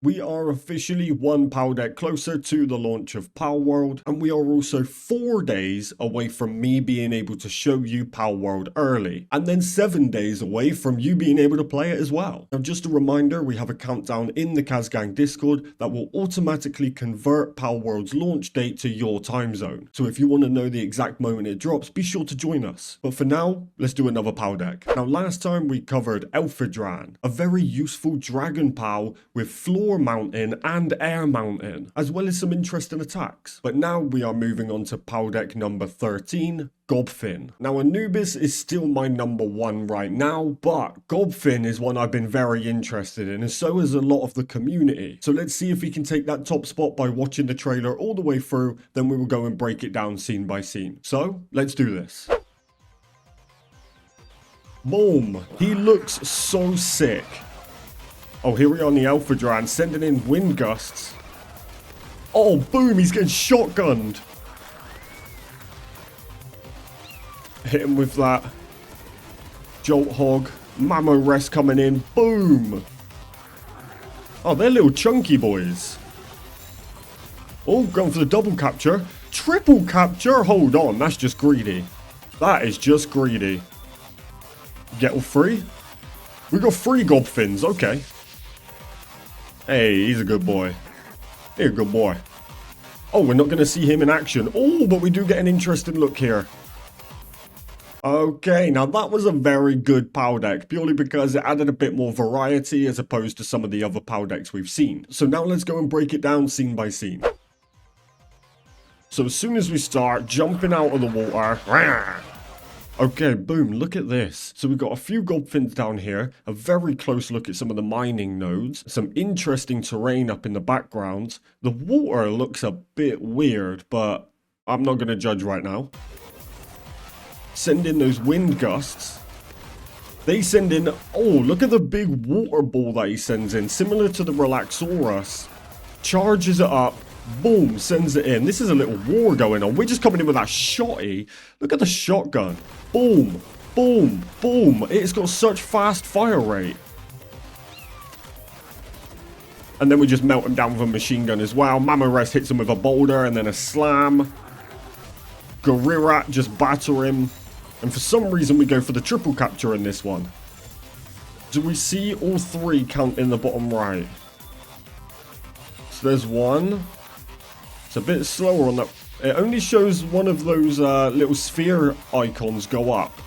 We are officially one Paldeck closer to the launch of Palworld, and we are also 4 days away from me being able to show you Palworld early, and then 7 days away from you being able to play it as well. Now just a reminder, we have a countdown in the Caztecx Discord that will automatically convert Palworld's launch date to your time zone. So if you want to know the exact moment it drops, be sure to join us. But for now, let's do another Paldeck. Now last time we covered Elphidran, a very useful dragon pal with floor mounting and air mounting, as well as some interesting attacks. But now we are moving on to Paldeck number 13, Gobfin. Now Anubis is still my number 1 right now, but Gobfin is one I've been very interested in, and so is a lot of the community. So let's see if we can take that top spot by watching the trailer all the way through, then we will go and break it down scene by scene. So let's do this. Boom! He looks so sick. Oh, here we are on the Elphidran, sending in wind gusts. Oh, boom, he's getting shotgunned. Hit him with that. Jolt Hog. Mammo Rest coming in. Boom. Oh, they're little chunky boys. Oh, going for the double capture. Triple capture? Hold on, that's just greedy. That is just greedy. Get all 3? We got 3 Gobfins, okay. Hey, he's a good boy. He's a good boy. Oh, we're not going to see him in action. Oh, but we do get an interesting look here. Okay, now that was a very good Paldeck, purely because it added a bit more variety as opposed to some of the other Paldecks we've seen. So now let's go and break it down scene by scene. So as soon as we start jumping out of the water... Okay, boom, look at this. So we've got a few Gobfins down here, a very close look at some of the mining nodes, some interesting terrain up in the background. The water looks a bit weird, but I'm not going to judge right now. Send in those wind gusts. They send in, oh, look at the big water ball that he sends in, similar to the Relaxaurus. Charges it up. Boom, sends it in. This is a little war going on. We're just coming in with that shotty. Look at the shotgun. Boom, boom, boom. It's got such fast fire rate. And then we just melt him down with a machine gun as well. Mammo Rest hits him with a boulder and then a slam. Gorirat just batter him. And for some reason we go for the triple capture in this one. Do we see all 3 count in the bottom right? So there's 1. It's a bit slower on that. It only shows one of those little sphere icons go up.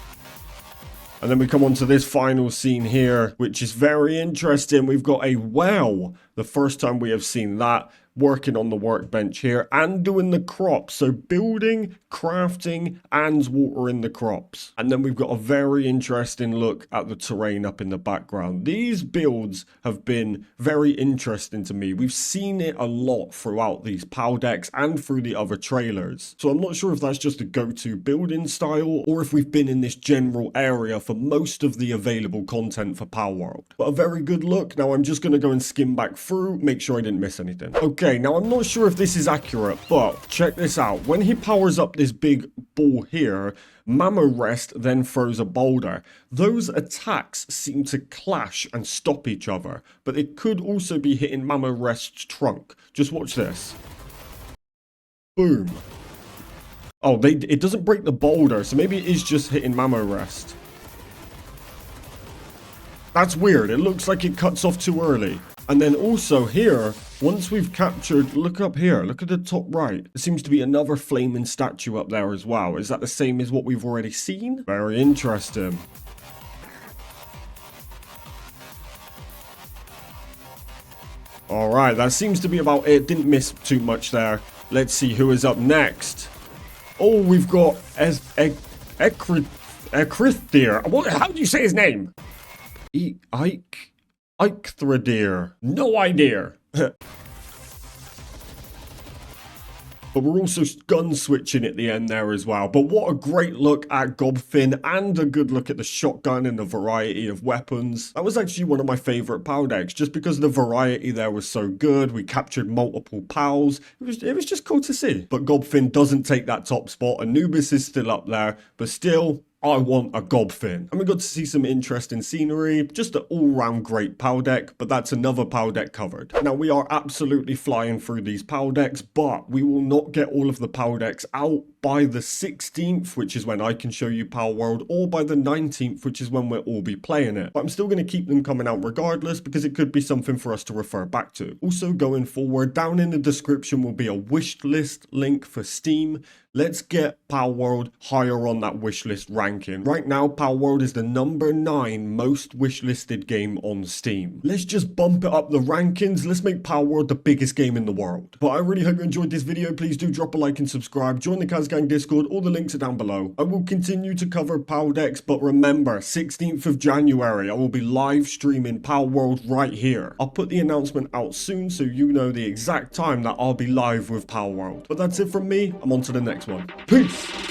And then we come on to this final scene here, which is very interesting. We've got a well. The first time we have seen that. Working on the workbench here and doing the crops. So building, crafting and watering the crops. And then we've got a very interesting look at the terrain up in the background. These builds have been very interesting to me. We've seen it a lot throughout these Paldecks and through the other trailers. So I'm not sure if that's just a go-to building style or if we've been in this general area for most of the available content for Palworld. But a very good look. Now I'm just going to go and skim back through, make sure I didn't miss anything. Okay, now I'm not sure if this is accurate, but check this out. When he powers up this big ball here, Mammo Rest then throws a boulder. Those attacks seem to clash and stop each other, but it could also be hitting Mammo Rest's trunk. Just watch this. Boom. Oh, it doesn't break the boulder, so maybe it is just hitting Mammo Rest. That's weird. It looks like it cuts off too early. And then also here, once we've captured, look up here, look at the top right. There seems to be another flaming statue up there as well. Is that the same as what we've already seen? Very interesting. Alright, that seems to be about it. Didn't miss too much there. Let's see who is up next. Oh, we've got Ekrithdir. How do you say his name? Eichthradir. No idea. But we're also gun switching at the end there as well. But what a great look at Gobfin and a good look at the shotgun and the variety of weapons. That was actually one of my favorite Paldecks just because the variety there was so good. We captured multiple pals. It was just cool to see. But Gobfin doesn't take that top spot. Anubis is still up there, but still I want a Gobfin. And we got to see some interesting scenery, just an all-round great Paldeck, but that's another Paldeck covered. Now, we are absolutely flying through these Paldecks, but we will not get all of the Paldecks out by the 16th, which is when I can show you Palworld, or by the 19th, which is when we'll all be playing it. But I'm still going to keep them coming out regardless, because it could be something for us to refer back to. Also, going forward, down in the description will be a wish list link for Steam. Let's get Palworld higher on that wishlist ranking. Right now, Palworld is the number 9 most wishlisted game on Steam. Let's just bump it up the rankings. Let's make Palworld the biggest game in the world. But I really hope you enjoyed this video. Please do drop a like and subscribe. Join the Caztecx Discord. All the links are down below. I will continue to cover Paldex, but remember, 16th of January, I will be live streaming Palworld right here. I'll put the announcement out soon so you know the exact time that I'll be live with Palworld. But that's it from me. I'm on to the next one. Peace!